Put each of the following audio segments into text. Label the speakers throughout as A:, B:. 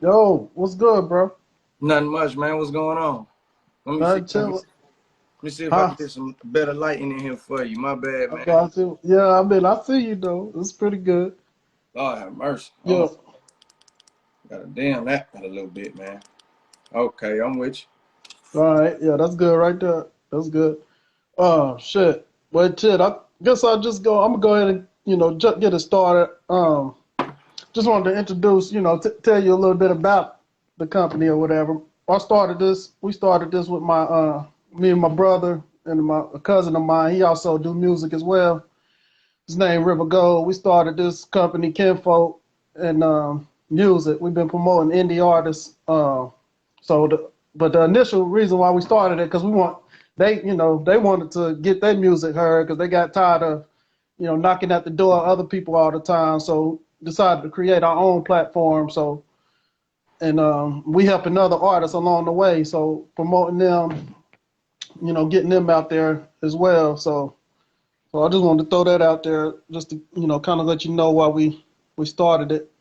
A: Yo, what's good, bro?
B: Nothing much, man. What's going on? Let me see.
A: Nothing
B: Let me,
A: chilling.
B: let me see if I
A: Huh?
B: can get some better lighting in here for you. My bad,
A: I
B: man.
A: got you. Yeah, I mean, I see you though. It's pretty good.
B: Lord have mercy. Hold
A: Yeah.
B: on. Gotta damn that a little bit, man. Okay, I'm with
A: All right. Yeah, that's good right there. That's good. Oh shit. Well, shit. I guess I'll just go. I'm gonna go ahead and just get it started. Just wanted to introduce, tell you a little bit about the company or whatever. I started this. We started this with my me and my brother and my a cousin of mine. He also do music as well. His name River Gold. We started this company, Kinfolk, and music. We've been promoting indie artists. But the initial reason why we started it because they wanted to get their music heard because they got tired of knocking at the door of other people all the time. So decided to create our own platform. So and we helping other artists along the way. So promoting them, getting them out there as well. So I just wanted to throw that out there just to, kind of let you know why we started it.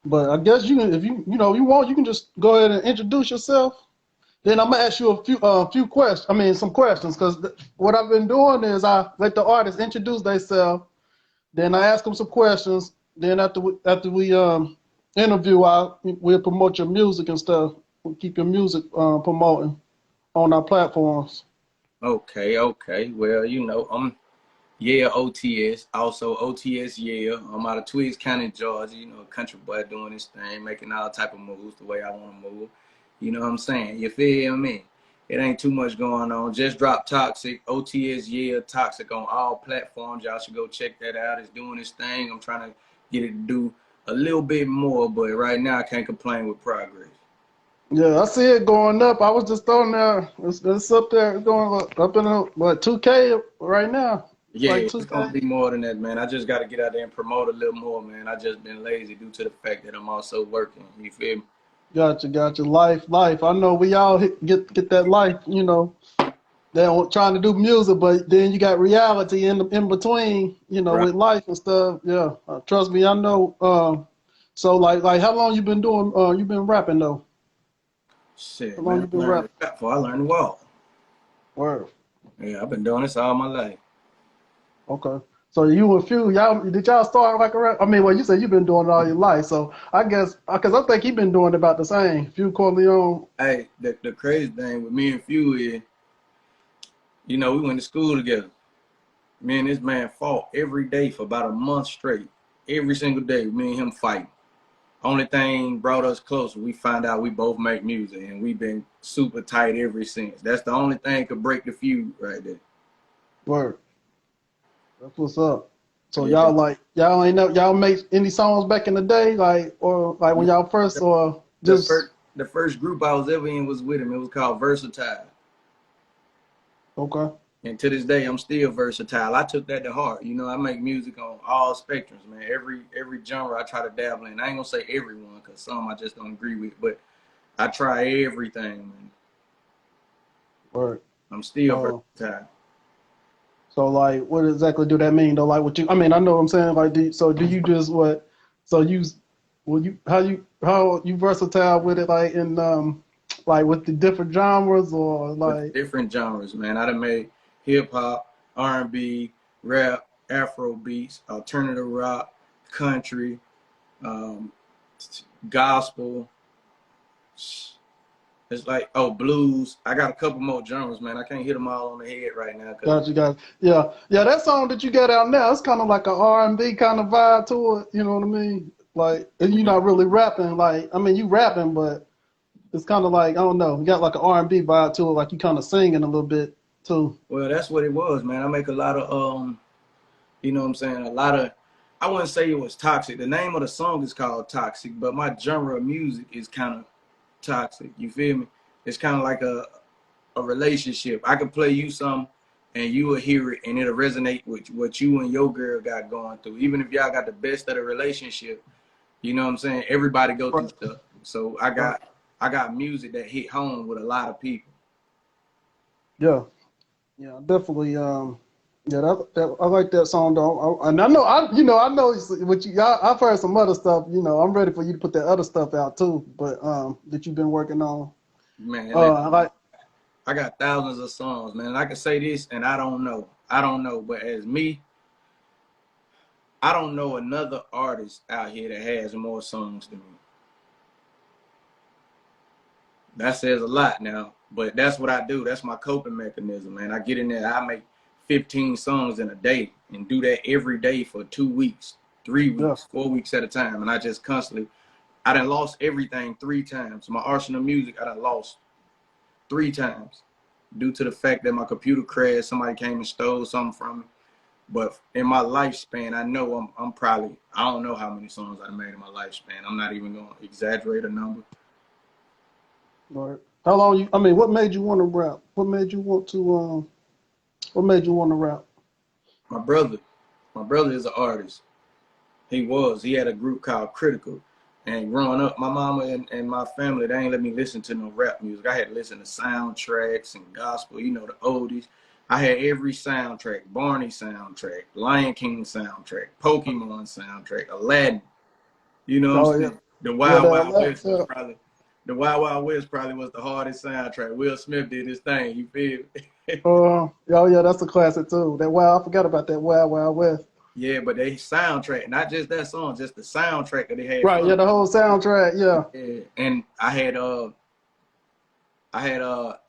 A: But I guess if you want, you can just go ahead and introduce yourself. Then I'm gonna ask you a few questions. I mean, some questions, because what I've been doing is I let the artists introduce themselves. Then I ask them some questions. Then after we interview, we'll promote your music and stuff. We'll keep your music promoting on our platforms.
B: you. Okay. Well, I'm Yale OTS, also OTS Yale. I'm out of Twiggs County, Georgia. A country boy doing his thing, making all type of moves the way I want to move. You know what I'm saying? You feel me? It ain't too much going on. Just drop Toxic, OTS Yale, Toxic on all platforms. Y'all should go check that out. It's doing its thing. I'm trying to get it to do a little bit more, but right now I can't complain with progress.
A: Yeah, I see it going up. I was just on there. It's up there. It's going up in what 2K right now. It's like
B: Yeah, it's
A: 2K.
B: gonna be more than that, man. I just got to get out there and promote a little more, man. I just been lazy due to the fact that I'm also working. You feel me?
A: Gotcha. Life. I know we all get that life. They're trying to do music, but then you got reality in between.
B: Right.
A: With life and stuff. Yeah, trust me, I know. So like how long you been doing? You been rapping though? How
B: Shit,
A: long
B: man.
A: you
B: I
A: been
B: learned to
A: rapping?
B: rap before I learned to walk.
A: Word.
B: Yeah, I've been doing this all my life.
A: Okay. So you and Few, did y'all start like around? I mean, well, you said you've been doing it all your life, so I guess because I think he been doing about the same. Few Corleone.
B: Hey, the crazy thing with me and Few is, we went to school together. Me and this man fought every day for about a month straight. Every single day, me and him fighting. Only thing brought us closer. We found out we both make music, and we've been super tight ever since. That's the only thing could break the feud right there.
A: Word. That's what's up. So
B: Yeah.
A: y'all ain't know y'all make any songs back in the day, like or like when y'all first or
B: The
A: just
B: first the first group I was ever in was with him. It was called Versatile.
A: okay.
B: And to this day, I'm still versatile. I took that to heart. I make music on all spectrums, man. Every genre I try to dabble in. I ain't gonna say everyone, cause some I just don't agree with, but I try everything, man.
A: Word.
B: I'm still
A: Uh,
B: versatile.
A: so like, what exactly do that mean though? Like, what you? I mean, I know what I'm saying. Like, do you just what? So how you versatile with it? Like in like with the different genres or
B: With
A: like
B: different genres, man. I done made hip hop, R&B, rap, Afro beats, alternative rock, country, um, gospel. It's like blues. I got a couple more genres, man. I can't hit them all on the head right now because
A: got you guys? Yeah. That song that you got out now, it's kind of like a R&B kind of vibe to it. You know what I mean? Like, and you're not really rapping. Like, I mean, you rapping, but it's kind of like I don't know. You got like an R&B vibe to it. Like you kind of singing a little bit too.
B: well, that's what it was, man. I make a lot of you know what I'm saying? A lot of I wouldn't say it was toxic. The name of the song is called Toxic, but my genre of music is kind of toxic. You feel me? It's kind of like a relationship. I can play you some and you will hear it and it'll resonate with what you and your girl got going through. Even if y'all got the best of the relationship, you know what I'm saying? Everybody go through
A: Right.
B: stuff. So I got music that hit home with a lot of people.
A: Yeah. Yeah. Definitely. Yeah, I like that song though. And I know, I know what you. I've heard some other stuff. I'm ready for you to put that other stuff out too. But that you've been working on.
B: Man,
A: I like.
B: I got thousands of songs, man. And I can say this, and I don't know. I don't know. But as me, I don't know another artist out here that has more songs than me. That says a lot now, but that's what I do. That's my coping mechanism, man. I get in there, I make 15 songs in a day and do that every day for 2 weeks, 3
A: Yeah.
B: weeks, 4 weeks at a time. And I just constantly, I done lost everything 3 times. My arsenal of music, I done lost 3 times due to the fact that my computer crashed, somebody came and stole something from me. But in my lifespan, I know I'm probably, I don't know how many songs I made in my lifespan. I'm not even going to exaggerate a number.
A: Right. How long you? I mean, what made you want to rap? What made you want to? What made you want to rap?
B: My brother, my brother is an artist. He was. He had a group called Critical. And growing up, my mama and my family, they ain't let me listen to no rap music. I had to listen to soundtracks and gospel, the oldies. I had every soundtrack, Barney soundtrack, Lion King soundtrack, Pokemon soundtrack, Aladdin. You know what
A: Oh
B: I'm
A: yeah,
B: saying? The
A: yeah.
B: Wild
A: That
B: Wild
A: last.
B: West was probably the Wild Wild West probably was the hardest soundtrack. Will Smith did his thing, you feel me?
A: Oh yeah, that's a classic too. That Wild. I forgot about that Wild Wild West.
B: Yeah, but they soundtrack, not just that song, just the soundtrack that they had
A: Right.
B: from
A: Yeah, the whole soundtrack. Yeah.
B: it. Yeah. And I had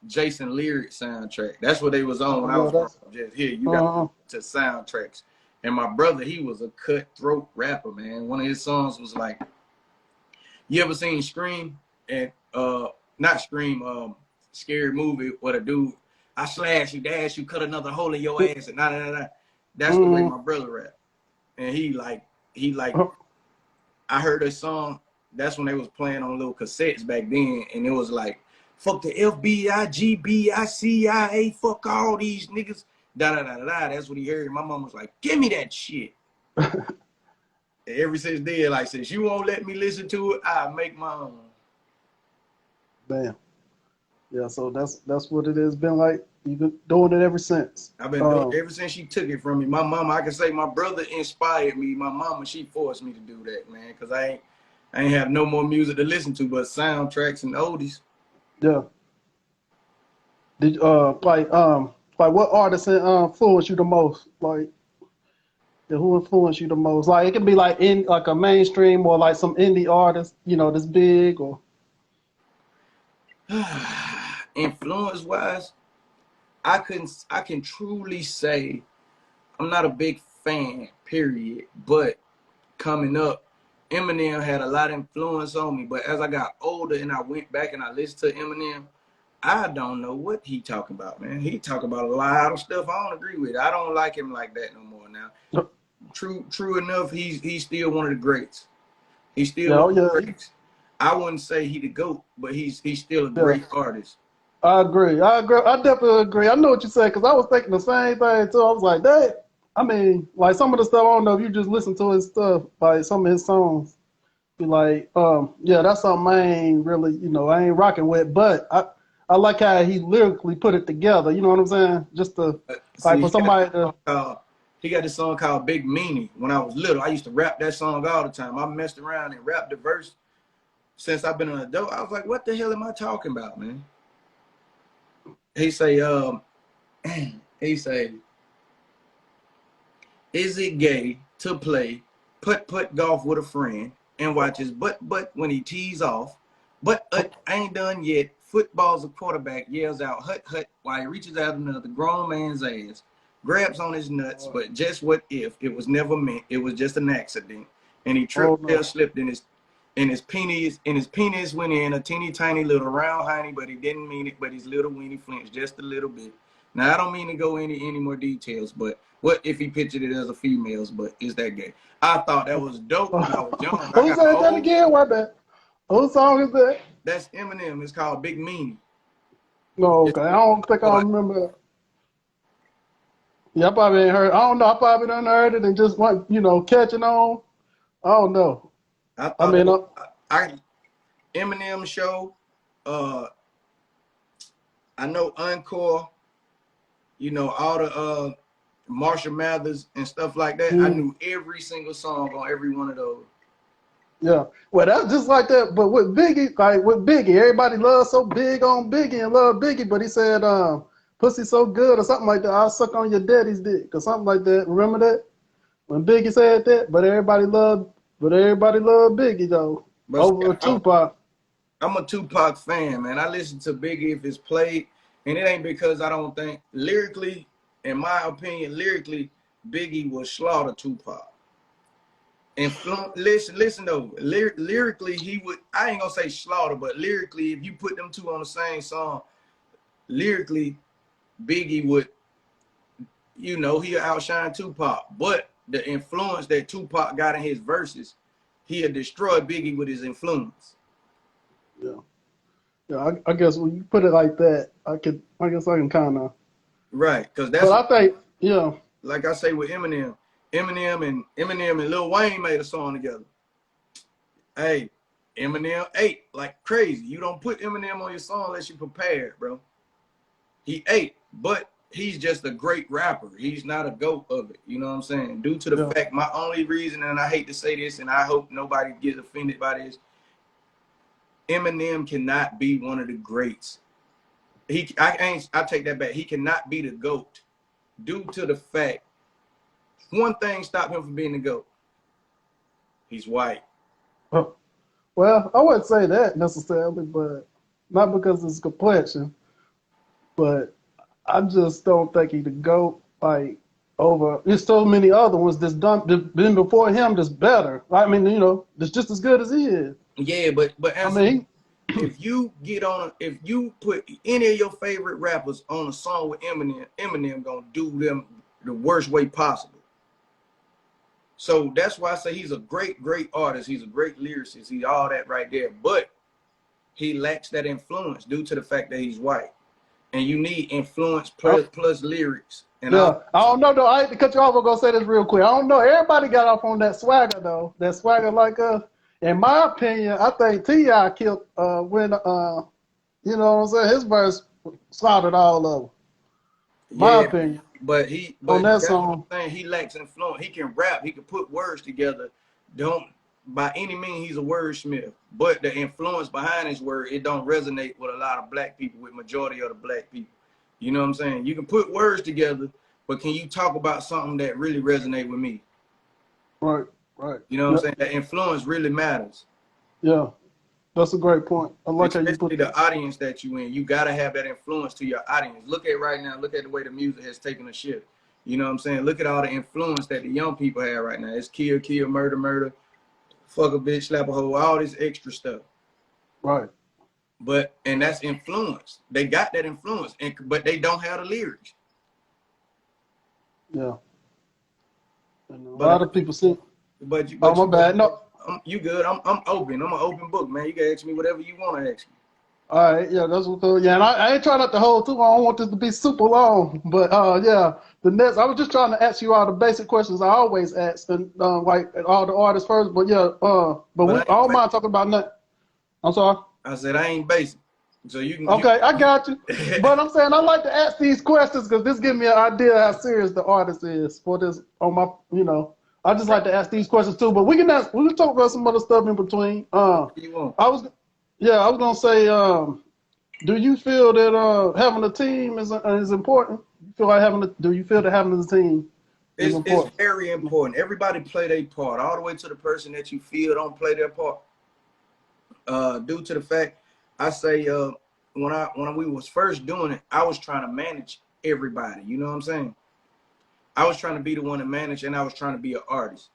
B: Jason Lyric soundtrack. That's what they was on
A: Oh
B: when I
A: yeah,
B: was growing
A: that's.
B: up. Just here, you got
A: Uh.
B: to soundtracks. And my brother, he was a cutthroat rapper, man. One of his songs was like, you ever seen Scream? And not Scream, scary movie where the dude, I slash you, dash you, cut another hole in your ass, and nah. That's the way
A: Mm,
B: my brother rap. And he like I heard a song. That's when they was playing on little cassettes back then, and it was like, "Fuck the FBI, GBI, CIA, fuck all these niggas." Da da da da. That's what he heard. My mom was like, "Give me that shit." And ever since then, like, since you won't let me listen to it, I make my own.
A: damn. Yeah. So that's what it has been like. You've been doing it ever since.
B: I've been doing it ever since she took it from me. My mama, I can say my brother inspired me. My mama, she forced me to do that, man, because I ain't have no more music to listen to but soundtracks and oldies.
A: Yeah. Did like what artists influence you the most? Like who influenced you the most? Like it can be like in like a mainstream or like some indie artist, that's big or
B: Influence wise, I can truly say I'm not a big fan, period. But coming up, Eminem had a lot of influence on me. But as I got older and I went back and I listened to Eminem, I don't know what he talking about, man. He talk about a lot of stuff I don't agree with. I don't like him like that no more now. True enough, he's still one of the greats. He's still
A: yeah,
B: one
A: oh
B: of the
A: yeah,
B: greats. I wouldn't say he the GOAT, but he's still a
A: yeah.
B: great artist.
A: I agree. I agree. I definitely agree. I know what you said because I was thinking the same thing too. I was like, that. I mean, like some of the stuff I don't know if you just listen to his stuff, like some of his songs. Be like, yeah, that's something I ain't really, I ain't rocking with. But I like how he lyrically put it together. You know what I'm saying? Just to like
B: See,
A: for somebody to.
B: he got this song called Big Meanie. When I was little, I used to rap that song all the time. I messed around and rapped the verse since I've been an adult. I was like, what the hell am I talking about, man? He say, he say, is it gay to play put golf with a friend and watch his butt when he tees off? But I ain't done yet. Football's a quarterback yells out hut while he reaches out another grown man's ass, grabs on his nuts. But just what if it was never meant? It was just an accident, and he
A: Oh
B: tripped,
A: no.
B: fell, slipped in his penis went in a teeny tiny little round hiney, but he didn't mean it. But his little weenie flinched just a little bit. Now I don't mean to go any more details, but what if he pictured it as a female's? But is that gay? I thought that was dope when I was young. I
A: Who
B: got an
A: said that
B: old.
A: again? What that? Whose song is that?
B: That's Eminem. It's called Big Meanie.
A: No,
B: It's
A: okay. I don't think I
B: boy.
A: remember. Yeah, I probably ain't heard. I don't know. I probably done heard it and just went, catching on. I don't know.
B: I
A: I
B: thought that
A: mean,
B: was I Eminem show. Uh, I know Encore. All the Marshall Mathers and stuff like that. I knew every single song on every one of those.
A: Yeah, well, that's just like that. But with Biggie, everybody loves so big on Biggie and love Biggie. But he said, "Pussy so good" or something like that. I'll suck on your daddy's dick or something like that. Remember that when Biggie said that? But everybody loved Biggie though
B: But see,
A: over Tupac.
B: I'm a Tupac fan, man. I listen to Biggie if it's played, and it ain't because I don't think lyrically, in my opinion, lyrically, Biggie will slaughter Tupac. And listen though, lyrically he would. I ain't gonna say slaughter, but lyrically, if you put them two on the same song, lyrically, Biggie would, you know, he'll outshine Tupac. But the influence that Tupac got in his verses, he'll destroy Biggie with his influence.
A: Yeah, yeah. I guess when you put it like that, I guess I can kind of.
B: Right, because that's.
A: But I think, yeah.
B: Like I say with Eminem and Lil Wayne made a song together. Hey, Eminem ate like crazy. You don't put Eminem on your song unless you prepared, bro. He ate, but he's just a great rapper. He's not a GOAT of it. You know what I'm saying? Due to the fact, my only reason, and I hate to say this, and I hope nobody gets offended by this, Eminem cannot be one of the greats. I take that back. He cannot be the GOAT due to the fact, one thing stopped him from being the GOAT. He's white.
A: Well, I wouldn't say that necessarily, but not because of his complexion, but I just don't think he the GOAT like over. There's so many other ones that's been before him that's better. I mean, you know, that's just as good as he is.
B: Yeah, but I mean, if you put any of your favorite rappers on a song with Eminem gonna do them the worst way possible. So that's why I say he's a great artist. He's a great lyricist. He's all that right there. But he lacks that influence due to the fact that he's white. And you need influence plus lyrics. And
A: yeah, I don't know though. I hate to cut you off. I'm gonna say this real quick. I don't know. Everybody got off on that swagger though. That swagger like in my opinion, I think T.I. killed when you know what I'm saying, his verse slaughtered all of them. My opinion.
B: But
A: on that song,
B: he lacks influence. He can rap. He can put words together. Don't by any means he's a wordsmith. But the influence behind his word, it don't resonate with a lot of black people, with majority of the black people. You know what I'm saying? You can put words together, but can you talk about something that really resonate with me?
A: Right.
B: You know what I'm saying? That influence really matters.
A: Yeah. That's a great point. I like how you put
B: the audience that you in. You gotta have that influence to your audience. Look at right now. Look at the way the music has taken a shift. You know what I'm saying? Look at all the influence that the young people have right now. It's kill, murder, fuck a bitch, slap a hoe, all this extra stuff.
A: Right.
B: And that's influence. They got that influence, but they don't have the lyrics.
A: Yeah. And a lot of people say.
B: But
A: my bad. No.
B: You good? I'm open. I'm an open book, man. You can ask me whatever you want to ask me.
A: All right, yeah, that's what. Yeah, and I ain't trying not to hold too long. I don't want this to be super long, but yeah, the next. I was just trying to ask you all the basic questions I always ask, and like all the artists first. But yeah, I don't mind talking about that. I'm sorry.
B: I said I ain't basic, so you can.
A: Okay, I got you. But I'm saying I like to ask these questions because this gives me an idea how serious the artist is for this. On my, you know. I just like to ask these questions too, but we can talk about some other stuff in between. I was gonna say, do you feel that having a team is important? Do you feel that having a team is important?
B: It's very important. Everybody play their part, all the way to the person that you feel don't play their part. Due to the fact, I say when we was first doing it, I was trying to manage everybody. You know what I'm saying? I was trying to be the one to manage, and I was trying to be an artist.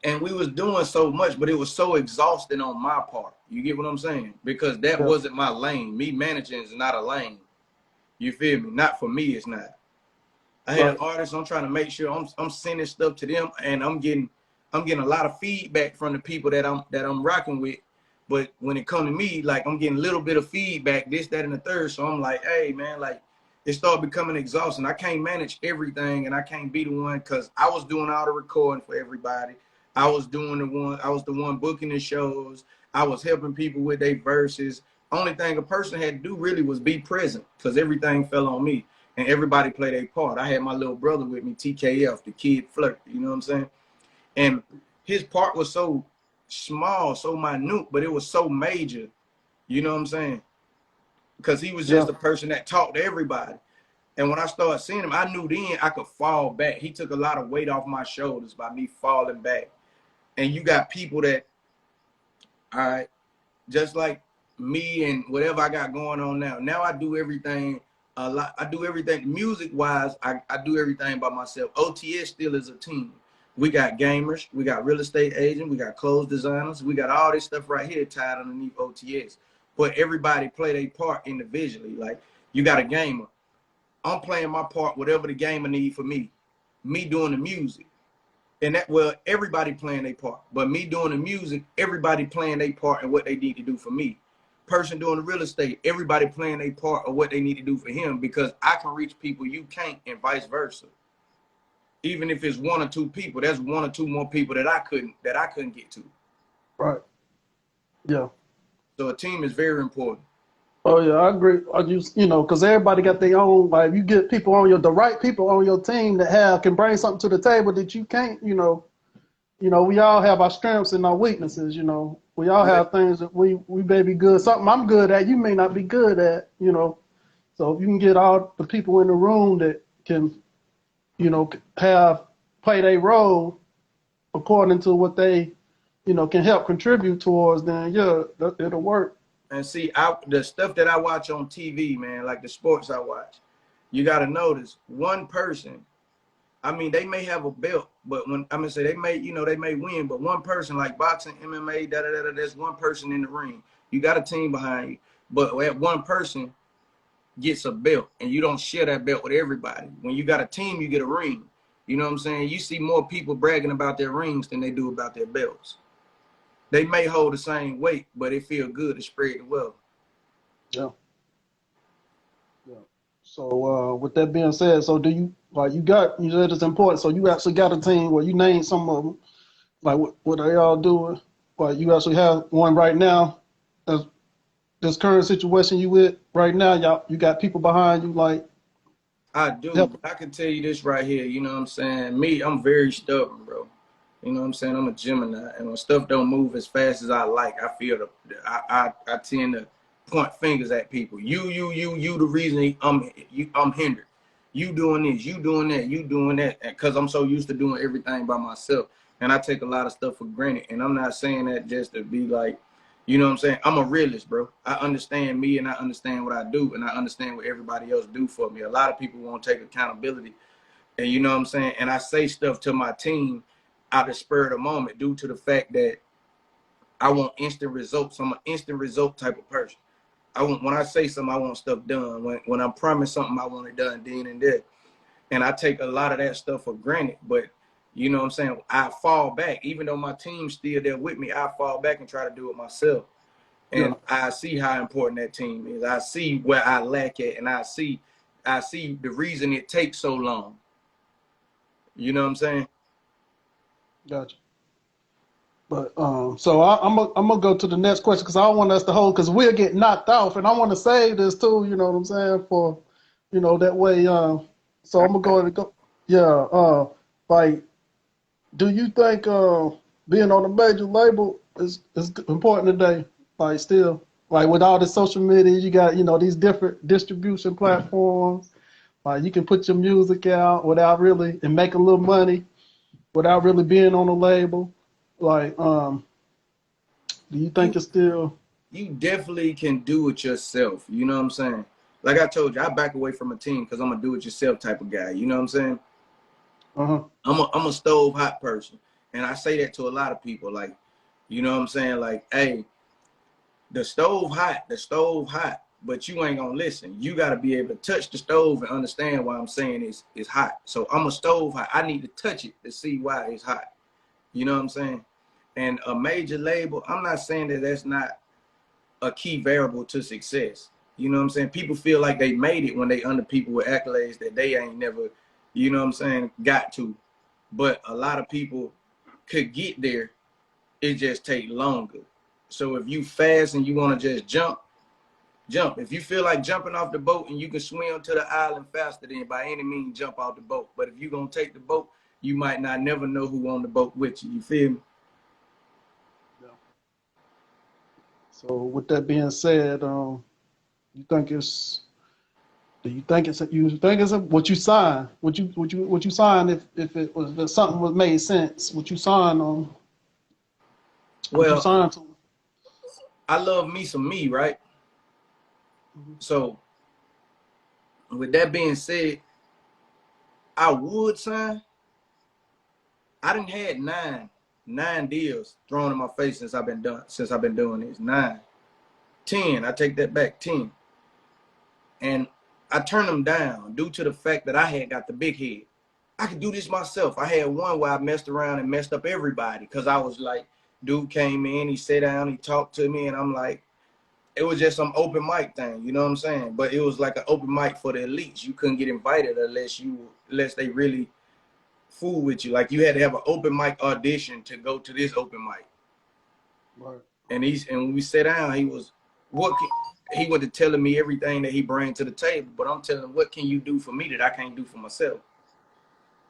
B: And we was doing so much, but it was so exhausting on my part. You get what I'm saying? Because that wasn't my lane. Me managing is not a lane. You feel me? Not for me, it's not. I had artists, I'm trying to make sure I'm sending stuff to them, and I'm getting a lot of feedback from the people that I'm rocking with. But when it comes to me, like I'm getting a little bit of feedback, this, that, and the third. So I'm like, hey man, like it started becoming exhausting. I can't manage everything, and I can't be the one, because I was doing all the recording for everybody. I was the one booking the shows. I was helping people with their verses. Only thing a person had to do really was be present, because everything fell on me. and everybody play their part. I had my little brother with me, TKF, the kid flirt, you know what I'm saying? And his part was so small, so minute, but it was so major, you know what I'm saying? Because he was just
A: Yeah.
B: a person that talked to everybody. And when I started seeing him, I knew then I could fall back. He took a lot of weight off my shoulders by me falling back. And you got people that, all right, just like me and whatever I got going on now. Now I do everything a lot. I do everything music wise. I do everything by myself. OTS still is a team. We got gamers, we got real estate agents, we got clothes designers, we got all this stuff right here tied underneath OTS. But everybody play their part individually. Like you got a gamer. I'm playing my part, whatever the gamer need for me. Me doing the music. And that, well, everybody playing their part, but me doing the music, everybody playing their part and what they need to do for me. Person doing the real estate, everybody playing their part of what they need to do for him, because I can reach people you can't, and vice versa. Even if it's one or two people, there's one or two more people that I couldn't get to.
A: Right. Yeah.
B: So a team is very important.
A: Oh yeah, I agree. I just, because everybody got their own. Like, you get people on the right people on your team that can bring something to the table that you can't. We all have our strengths and our weaknesses. We all
B: Yeah.
A: have things that we may be good. Something I'm good at, you may not be good at. So if you can get all the people in the room that can, play their role according to what they, can help contribute towards, then yeah, it'll work.
B: And see, the stuff that I watch on TV, man, like the sports I watch, you got to notice one person. I mean, they may have a belt, but when I'm gonna say they may win, but one person, like boxing, MMA, there's one person in the ring. You got a team behind you, but that one person gets a belt, and you don't share that belt with everybody. When you got a team, you get a ring. You know what I'm saying? You see more people bragging about their rings than they do about their belts. They may hold the same weight, but it feel good to spread the wealth.
A: Yeah. Yeah. So with that being said, so do you you said it's important. So you actually got a team where you named some of them, like what are y'all doing? Like you actually have one right now. As this current situation you with right now, you got people behind you like
B: I do,
A: help.
B: but I can tell you this right here. You know what I'm saying? Me, I'm very stubborn, bro. You know what I'm saying? I'm a Gemini, and when stuff don't move as fast as I like, I feel I tend to point fingers at people. You, the reason I'm hindered. You doing this, you doing that, you doing that, because I'm so used to doing everything by myself, and I take a lot of stuff for granted. And I'm not saying that just to be like, you know what I'm saying? I'm a realist, bro. I understand me, and I understand what I do, and I understand what everybody else do for me. A lot of people won't take accountability, and you know what I'm saying? And I say stuff to my team out of spur of the moment due to the fact that I want instant results. I'm an instant result type of person. When I say something, I want stuff done. When I promise something, I want it done then and there. And I take a lot of that stuff for granted. But you know what I'm saying? I fall back. Even though my team's still there with me, I fall back and try to do it myself.
A: Yeah.
B: And I see how important that team is. I see where I lack at, and I see the reason it takes so long. You know what I'm saying?
A: Gotcha. But so I'm gonna go to the next question because I don't want us to hold because we'll get knocked off, and I want to save this too. You know what I'm saying? For that way. So I'm gonna go and go. Yeah. Like, do you think being on a major label is important today? Like, still, like with all the social media, you got these different distribution platforms. Like, you can put your music out without really and make a little money without really being on a label. Like, do you think
B: You
A: it's still?
B: you definitely can do it yourself. You know what I'm saying? Like I told you, I back away from a team because I'm a do it yourself type of guy. You know what I'm saying?
A: Uh-huh.
B: I'm a stove hot person. And I say that to a lot of people. Like, you know what I'm saying? Like, hey, the stove hot, but you ain't gonna listen. You gotta be able to touch the stove and understand why I'm saying it's hot. So I'm a stove hot. I need to touch it to see why it's hot. You know what I'm saying? And a major label, I'm not saying that that's not a key variable to success. You know what I'm saying? People feel like they made it when they under people with accolades that they ain't never, you know what I'm saying, got to. But a lot of people could get there. It just take longer. So if you fast and you want to just jump, Jump. If you feel like jumping off the boat and you can swim to the island faster, then by any means jump off the boat. But if you're gonna take the boat, you might not never know who on the boat with you. You feel me?
A: Yeah. So with that being said, you think it's do you think it's what you sign? Would you sign if something was made sense? Would you sign on? Would you
B: Well,
A: sign to?
B: I love me some me, right?
A: Mhm.
B: So with that being said, I would sign. I didn't had nine deals thrown in my face since I've been doing this. 9. 10. I take that back. 10. And I turned them down due to the fact that I had got the big head. I could do this myself. I had one where I messed around and messed up everybody because I was like, dude came in, he sat down, he talked to me, and I'm like, it was just some open mic thing, you know what I'm saying? But it was like an open mic for the elites. You couldn't get invited unless they really fool with you. Like you had to have an open mic audition to go to this open mic.
A: Right.
B: And when we sat down, he went to telling me everything that he bring to the table. But I'm telling him, what can you do for me that I can't do for myself?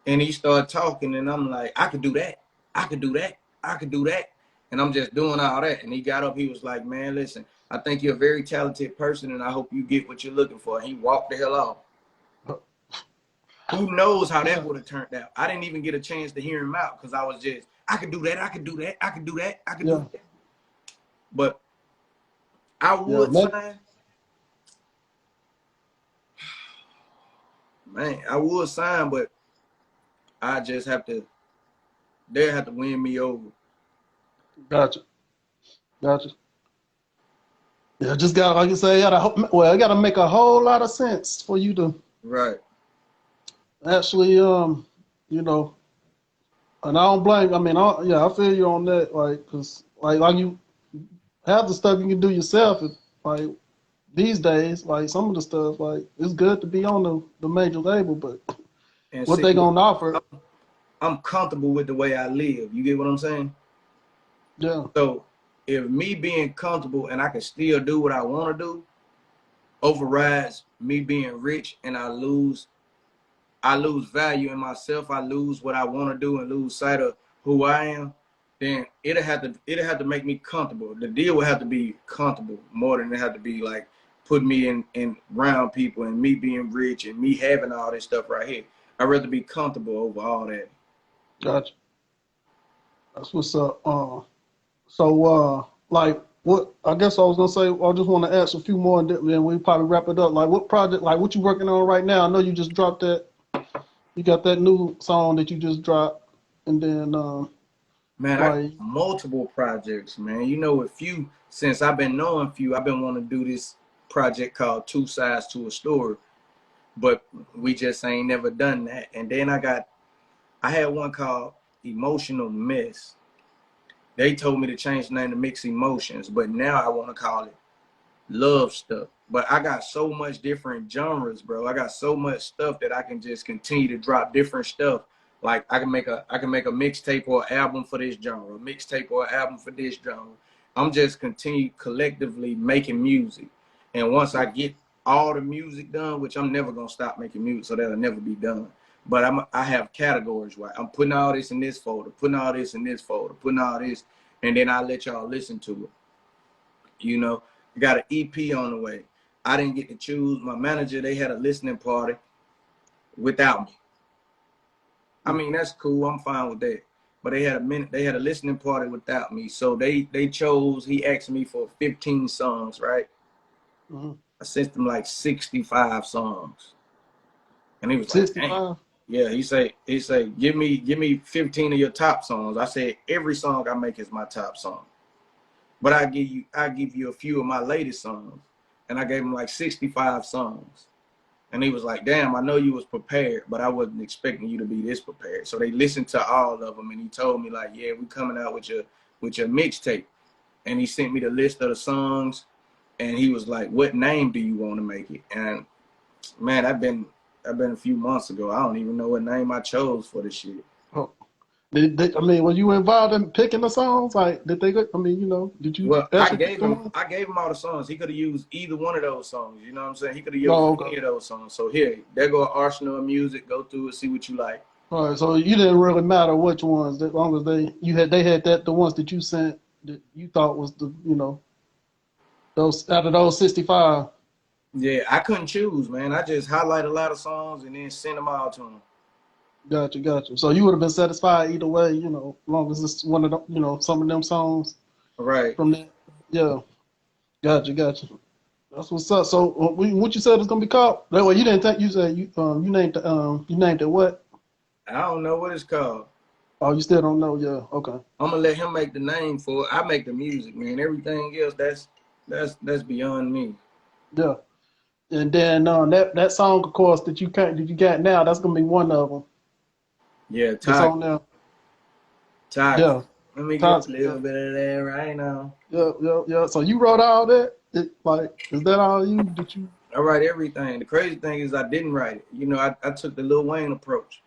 B: And he started talking, and I'm like, I could do that. I could do that. I could do that. And I'm just doing all that. And he got up, he was like, man, listen, I think you're a very talented person, and I hope you get what you're looking for. And he walked the hell off. Who knows how that
A: Yeah.
B: would have turned out? I didn't even get a chance to hear him out because I was just, I could do that. I could do that. I could do that. I could do
A: Yeah.
B: that. But I
A: Yeah.
B: would sign, man, I would sign, but I just they'll have to win me over.
A: Gotcha. Gotcha. Yeah. Just got like you say. It got to make a whole lot of sense for you to
B: Right.
A: actually you know. And I don't blame. I mean, yeah, I feel you on that. Like, cause like you have the stuff you can do yourself. Like these days, like some of the stuff, like it's good to be on the major label, but
B: And
A: what
B: see,
A: they gonna offer?
B: I'm comfortable with the way I live. You get what I'm saying?
A: Yeah,
B: So if me being comfortable and I can still do what I want to do overrides me being rich and I lose value in myself, I lose what I want to do and lose sight of who I am, then it'll have to make me comfortable. The deal will have to be comfortable more than it have to be like put me in round people and me being rich and me having all this stuff right here. I'd rather be comfortable over all that.
A: gotcha. That's what's up. Like what? I guess I was gonna say. I just want to ask a few more, and then we probably wrap it up. Like what project? Like what you working on right now? I know you just dropped that. You got that new song that you just dropped, and then
B: Man, I got
A: like
B: multiple projects, man. You know, since I've been knowing few, I've been wanting to do this project called Two Sides to a Story, but we just ain't never done that. And then I had one called Emotional Mess. They told me to change the name to Mix Emotions, but now I want to call it Love Stuff. But I got so much different genres, bro. I got so much stuff that I can just continue to drop different stuff. Like I can make a mixtape or an album for this genre, a mixtape or an album for this genre. I'm just continue collectively making music. And once I get all the music done, which I'm never gonna stop making music, so that'll never be done. But I have categories, right? I'm putting all this in this folder, putting all this in this folder, putting all this, and then I'll let y'all listen to it. You know, got an EP on the way. I didn't get to choose my manager. They had a listening party without me. I mean, that's cool. I'm fine with that. But they had a listening party without me. So they chose, he asked me for 15 songs, right?
A: mhm.
B: I sent them like 65 songs. And he was like, dang.
A: 65.
B: Yeah, he say, give me 15 of your top songs. I said, every song I make is my top song. But I give you a few of my latest songs. And I gave him like 65 songs. And he was like, damn, I know you was prepared, but I wasn't expecting you to be this prepared. So they listened to all of them, and he told me like, yeah, we coming out with your mixtape. And he sent me the list of the songs, and he was like, what name do you want to make it? And man, I've been a few months ago. I don't even know what name I chose for this shit.
A: Oh, I mean, were you involved in picking the songs? Like, did they? I mean, you know, did you
B: Well,
A: actually pick the ones?
B: I gave him all the songs. He could have used either one of those songs. You know what I'm saying? He could have used
A: No,
B: any
A: okay.
B: of those songs. So here, there go an arsenal of music. Go through it, see what you like.
A: All right, so you didn't really matter which ones, as long as they had that the ones that you sent that you thought was the those out of those 65.
B: Yeah, I couldn't choose, man. I just highlight a lot of songs and then send them all to him.
A: Gotcha, gotcha. So you would have been satisfied either way, as long as it's one of the, some of them songs
B: Right.
A: from that. Yeah, gotcha, gotcha. That's what's up. So what you said it's gonna be called? That way you didn't think you said you named it what?
B: I don't know what it's called.
A: Oh, you still don't know? Yeah, okay.
B: I'm gonna let him make the name for it. I make the music, man. Everything else, that's beyond me.
A: Yeah, and then that song, of course, that you got now, that's gonna be one of them.
B: Yeah,
A: That's on
B: toxic.
A: there.
B: Toxic.
A: Yeah,
B: Let me get a
A: toxic.
B: little
A: Yeah,
B: bit of that right now.
A: yeah, yeah, yeah. So you wrote all that? Is that all you? Did you?
B: I write everything. The crazy thing is I didn't write it. You know, I took the Lil Wayne approach.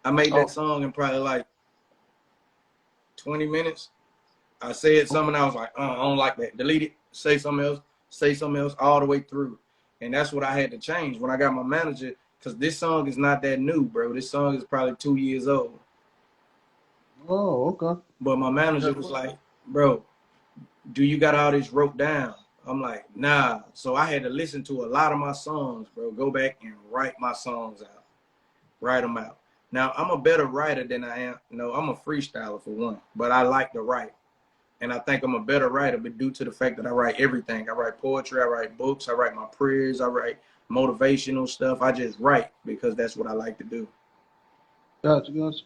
B: I made that
A: Oh,
B: song in probably like 20 minutes. I said something and I was like, I don't like that. Delete it. Say something else all the way through. And that's what I had to change when I got my manager, because this song is not that new, bro. This song is probably 2 years old.
A: oh, okay.
B: But my manager was like, bro, do you got all this wrote down? I'm like, nah. So I had to listen to a lot of my songs, bro. Go back and write my songs out. Write them out. Now, I'm a better writer than I am. No, I'm a freestyler for one, but I like to write. And I think I'm a better writer, but due to the fact that I write everything. I write poetry, I write books, I write my prayers, I write motivational stuff. I just write because that's what I like to do.
A: Gotcha, gotcha.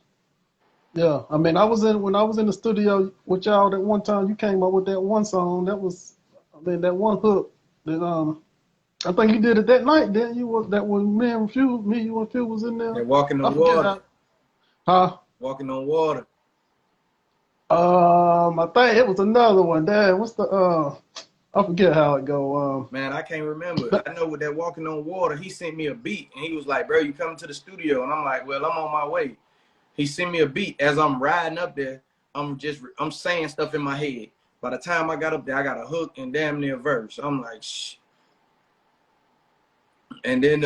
A: Yeah, I mean, when I was in the studio with y'all that one time. You came up with that one song. I mean, that one hook that I think you did it that night. Then you was that when you and Few was in there.
B: They're walking
A: I
B: on
A: forget
B: water,
A: how. Huh?
B: walking on water.
A: I think it was another one. Dad, what's the I forget how it go.
B: Man, I can't remember.
A: But
B: I know with that walking on water, he sent me a beat and he was like, bro, you coming to the studio? And I'm like, well, I'm on my way. He sent me a beat as I'm riding up there. I'm saying stuff in my head. By the time I got up there, I got a hook and damn near verse. I'm like, shh. And then,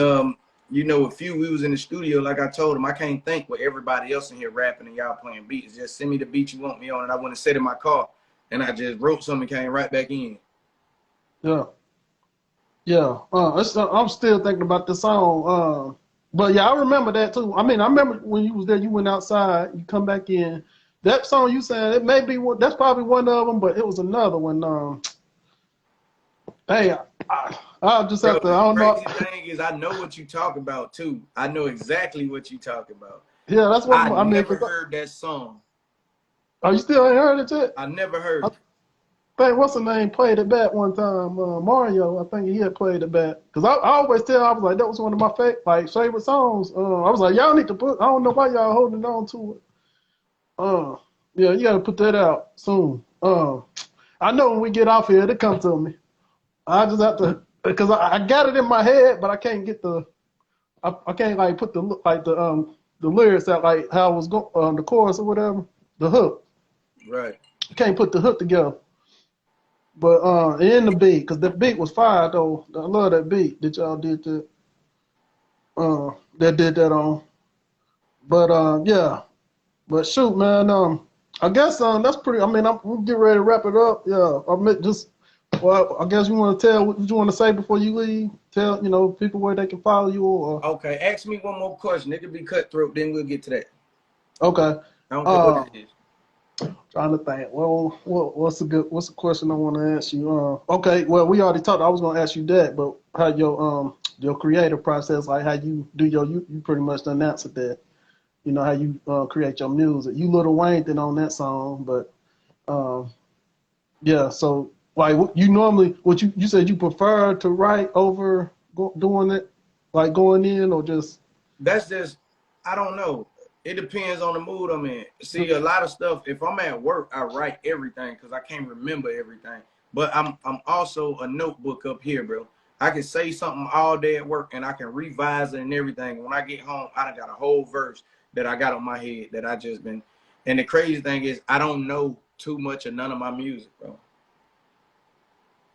B: you know, a few, we was in the studio. Like I told him, I can't think with everybody else in here rapping and y'all playing beats. Just send me the beat you want me on. And I went and sit in my car and I just wrote something and came right back in.
A: yeah, yeah. I'm still thinking about the song. But yeah, I remember that too. I mean, I remember when you was there. You went outside. You come back in. That song you said it may be one. That's probably one of them, but it was another one. Hey, I'll just
B: Bro,
A: have to.
B: the
A: I don't know.
B: crazy thing is I know what you talk about too. I know exactly what you talk about.
A: Yeah, that's what
B: I
A: I mean.
B: never heard that song.
A: You still ain't heard it yet?
B: I never heard
A: I
B: it.
A: think what's the name played it back one time. Mario, I think he had played it back. Cause I always tell, I was like, that was one of my favorite songs. I was like, y'all need to put. I don't know why y'all holding on to it. Uh, yeah, you got to put that out soon. I know when we get off here, it come to me. I just have to, because I got it in my head, but I can't get I can't like put the lyrics out like how it was going the chorus or whatever, the hook.
B: Right.
A: I can't put the hook together. But in the beat, because the beat was fire though. I love that beat that y'all did that did that on. But yeah. But shoot, man. I guess that's pretty. I mean, we'll get ready to wrap it up. Yeah. Well, I guess you want to tell what you want to say before you leave. Tell people where they can follow you or.
B: Okay, ask me one more question. It could be cutthroat, then we'll get to that.
A: Okay.
B: I don't care what
A: Uh,
B: it is.
A: Trying to think. Well, what's the question I want to ask you? Okay. Well, we already talked. I was going to ask you that, but how your creative process, like how you do you pretty much done answered that. You know how you create your music. You Lil Wayne did on that song, but um, yeah. So like you normally, what you said you prefer to write over doing it, like going in or just.
B: That's just, I don't know. It depends on the mood I'm in. See, a lot of stuff, if I'm at work, I write everything because I can't remember everything. But I'm also a notebook up here, bro. I can say something all day at work and I can revise it and everything. When I get home, I done got a whole verse. that I got on my head that I just been. And the crazy thing is, I don't know too much of none of my music, bro.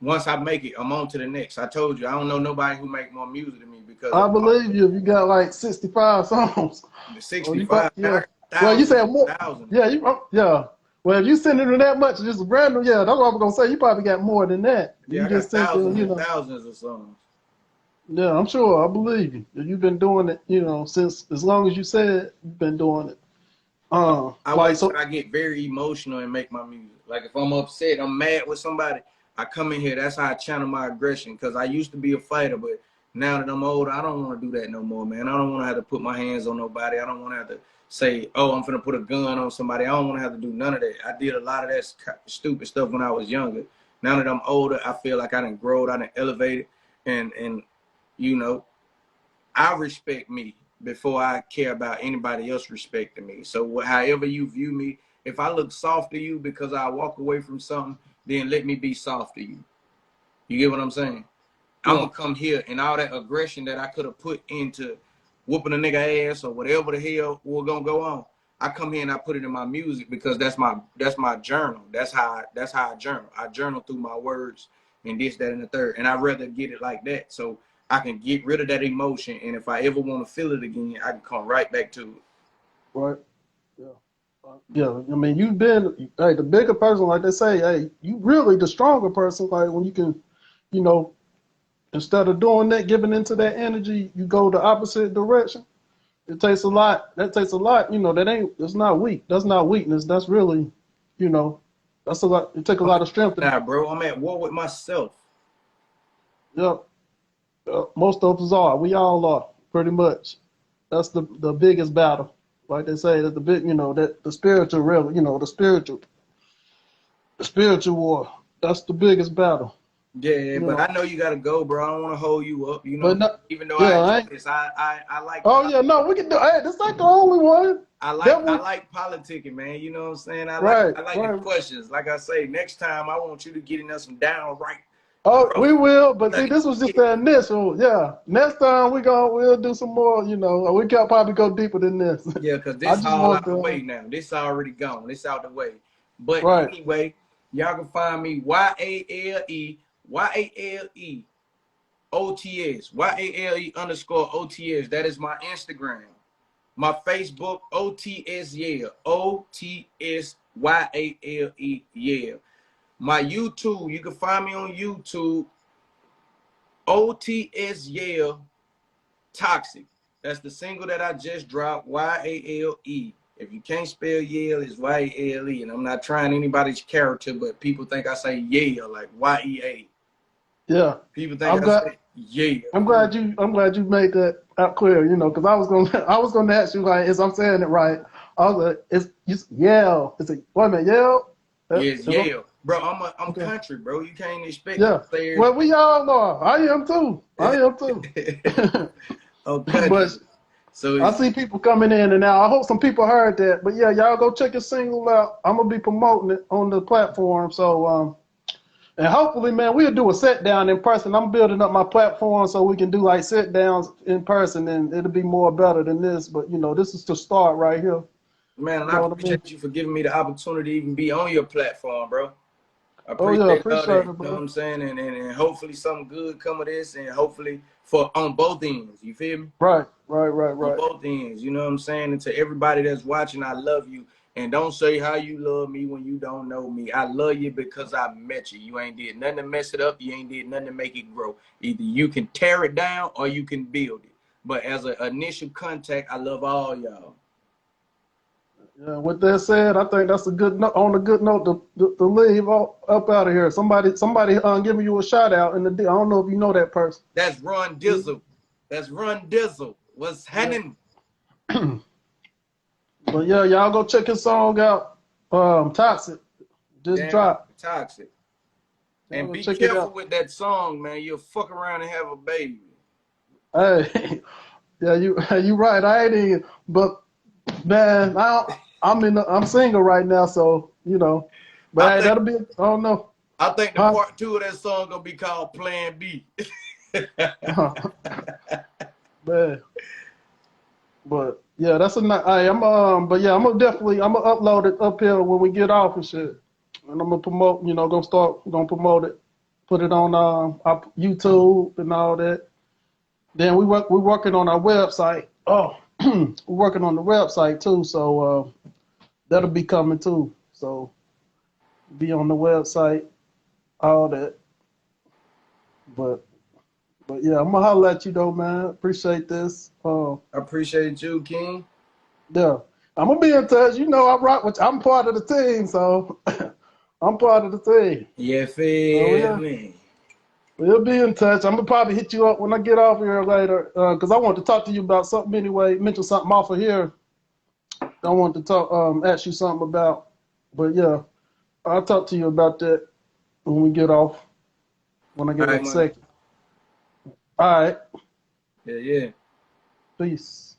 B: Once I make it, I'm on to the next. I told you, I don't know nobody who make more music than me because
A: I believe you. If you got like 65 songs,
B: the
A: or you
B: 65,
A: yeah. Well, you
B: thousands,
A: said more.
B: thousands.
A: Yeah, yeah. Well, if you sending them that much, just random, yeah, that's what I'm gonna say. You probably got more than that.
B: Yeah,
A: You
B: I got
A: just sent them,
B: thousands
A: you
B: and
A: know.
B: thousands of songs.
A: Yeah, I'm sure. I believe you. You've been doing it, you know, since as long as you said you've been doing it.
B: I
A: Like
B: wait till
A: so.
B: I get very emotional and make my music. Like if I'm upset, I'm mad with somebody, I come in here. That's how I channel my aggression. Because I used to be a fighter, but now that I'm older, I don't want to do that no more, man. I don't want to have to put my hands on nobody. I don't want to have to say, "Oh, I'm finna put a gun on somebody." I don't want to have to do none of that. I did a lot of that stupid stuff when I was younger. Now that I'm older, I feel like I done grown, I done elevated, and you know, I respect me before I care about anybody else respecting me. So however you view me, if I look soft to you because I walk away from something, then let me be soft to you. You get what I'm saying? I'm
A: Yeah.
B: gonna come here and all that aggression that I could have put into whooping a nigga ass or whatever the hell we're gonna go on. I come here and I put it in my music because that's my journal. That's how I journal. I journal through my words and this, that, and the third. And I'd rather get it like that so I can get rid of that emotion. And if I ever want to feel it again, I can come right back to it.
A: Right. Yeah. Yeah. I mean, you've been the bigger person, like they say. Hey, you really the stronger person. Like when you can, you know, instead of doing that, giving into that energy, you go the opposite direction. It takes a lot. That takes a lot. You know, that's not weak. That's not weakness. That's really, you know, that's a lot. It takes a lot of strength.
B: Nah, bro, I'm at war with myself.
A: Yep. Most of us are. We all are, pretty much. That's the biggest battle. Like they say, that the big, you know, that the spiritual real, you know, the spiritual war. That's the biggest battle.
B: Yeah,
A: You
B: but
A: know.
B: I know you gotta go, bro. I don't want to hold you up. You
A: But
B: know,
A: no,
B: even though I
A: yeah,
B: enjoy
A: I ain't.
B: this, I like
A: Oh yeah, no, we can do. Hey, this ain't the only one. That
B: I
A: we
B: like politicking, man. You know what I'm saying?
A: right,
B: I like the
A: right.
B: questions. Like I say, next time I want you to get in there some downright
A: Oh, we
B: rough.
A: will, but see, this was just the initial. Yeah, next time we'll do some more. You know, we can probably go deeper than this.
B: Yeah, because
A: I
B: this
A: just
B: all
A: want
B: out the
A: to.
B: way now. This already gone. This out the way. But
A: Right.
B: anyway, y'all can find me YALE OTS YALE _OTS. That is my Instagram. My Facebook OTS Yale OTS YALE Yale. My YouTube, you can find me on YouTube OTS Yale Toxic. That's the single that I just dropped, YALE. If you can't spell Yale, it's YALE. And I'm not trying anybody's character, but people think I say Yale, like YEA.
A: Yeah.
B: People think
A: I'm
B: I
A: glad.
B: say Yale.
A: I'm glad you made that out clear. You know, because I was gonna ask you like, is I'm saying it right? I was like, it's Yale. It's a wait a minute, Yale.
B: Yeah, it's
A: Is
B: Yale. Bro, I'm
A: okay.
B: country, bro. You can't expect me
A: Yeah.
B: to say
A: Well, we all are. I am too. I am too.
B: it. I'm
A: But
B: country. So
A: I
B: it's
A: see people coming in and out. I hope some people heard that. But yeah, y'all go check your single out. I'm gonna be promoting it on the platform. So and hopefully, man, we'll do a sit down in person. I'm building up my platform so we can do like sit downs in person, and it'll be more better than this. But you know, this is to start right here.
B: man, and
A: You
B: I
A: know what I mean?
B: appreciate you for giving me the opportunity to even be on your platform, bro. I
A: Oh yeah,
B: appreciate all
A: appreciate
B: that. You
A: it,
B: know what
A: bro.
B: I'm saying? And hopefully something good come of this, and hopefully for on both ends. You feel me?
A: Right, right, right,
B: On
A: right.
B: both ends. You know what I'm saying? And to everybody that's watching, I love you. And don't say how you love me when you don't know me. I love you because I met you. You ain't did nothing to mess it up. You ain't did nothing to make it grow. Either you can tear it down or you can build it. But as an initial contact, I love all y'all.
A: Yeah, with that said, I think that's a good note, on a good note to leave up out of here. Somebody giving you a shout out in the. I don't know if you know that person.
B: That's Run Dizzle. That's Run Dizzle. What's
A: Yeah.
B: happening?
A: But yeah, y'all go check his song out. Toxic just
B: Damn
A: dropped.
B: toxic.
A: Y'all
B: And
A: go
B: be
A: check it
B: careful
A: out.
B: with that song, man. You'll fuck around and have a baby.
A: Hey, yeah, you right. I ain't even, but man, I'm single right now, so you know.
B: I
A: But hey,
B: think
A: that'll be. I don't know.
B: I think the
A: Huh?
B: part two of that song gonna be called Plan B.
A: Man, but Yeah, that's a nice. But yeah, I'm gonna upload it up here when we get off and shit, and I'm gonna promote. You know, gonna promote it, put it on our YouTube and all that. Then we're working on our website. Oh, we're working on the website too, so that'll be coming too. So be on the website, all that. But yeah, I'm gonna holler at you though, man. Appreciate this.
B: I appreciate you, King.
A: Yeah, I'm gonna be in touch. You know, I rock with. I'm part of the team, so I'm part of the team.
B: You
A: So
B: feel
A: yeah,
B: me?
A: we'll be in touch. I'm gonna probably hit you up when I get off here later, because I want to talk to you about something anyway. Mention something off of here. I want to talk, ask you something about. But yeah, I'll talk to you about that when we get off. When I
B: All
A: get
B: right,
A: a
B: money.
A: second. All right.
B: Yeah, yeah.
A: Peace.